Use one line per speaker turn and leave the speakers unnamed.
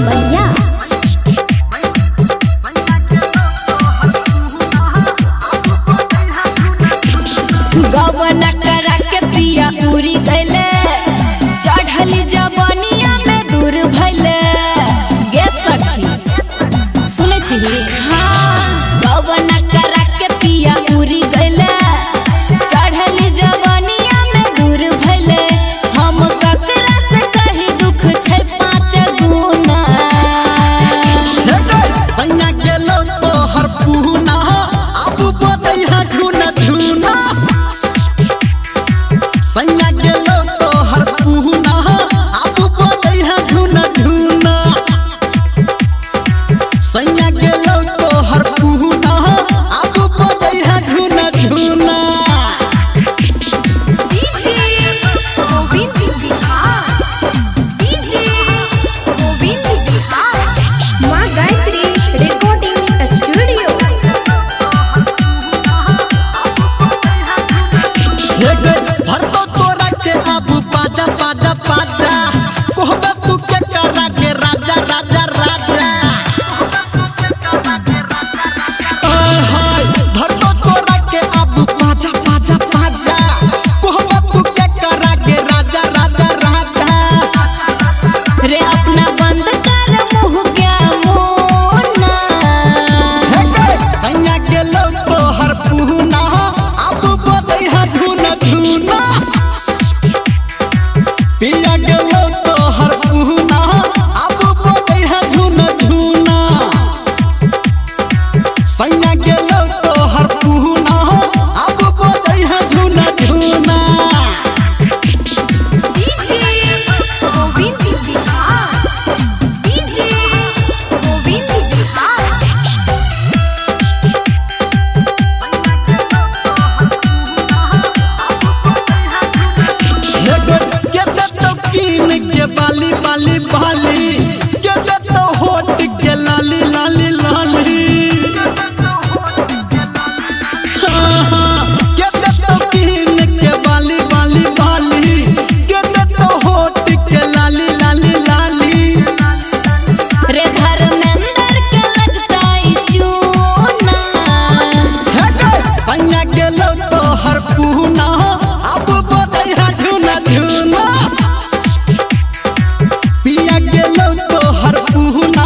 बलिया।
गवना करा के पिया पूरी गैले चढ़ली जवनिया में दूर भैले गे सखी सुने छी। हाँ गवना करा के पिया पूरी गैले चढ़ली जवनिया में दूर भैले हम ककरा से कही दुख छै 5 गुना।
सैया गेलो तो हर पुहना अब बदैहा झुना झुना। सैया गेलो तो हर पुहना अब बदैहा झुना झुना। सैया गेलो तो हर पुहना अब बदैहा झुना झुना।
माँ गायत्री रिकॉर्डिंग स्टूडियो।
भरतो तोरा के अब पाजा पाजा पाजा कहबे तू के करा के राजा राजा राजा। भरतो तोरा के अब पाजा पाजा पाजा कहबे तू के करा के राजा राजा राजा।
रे अपना बंद कर मुँह क्या मुन्ना।
सैया गेलो तो हर पुहना अब बदैहा झुना झुना। पिया गेलो तो हर पुहना अब बदैहा झुना झुना। सैया गेलो तो हर पुहना अब बदैहा झुना झुना। के देतो कीन के बाली बाली बाली के देतो होट के लाली लाली लाली। के देतो कीन के बाली बाली बाली के देतो होट के लाली लाली लाली।
रे धर्मेंद्र के लगता है चूना।
सैया गेलो तो हर पुहना अब बदैहा झुना झुना। पिया गेलो तो हर पुहना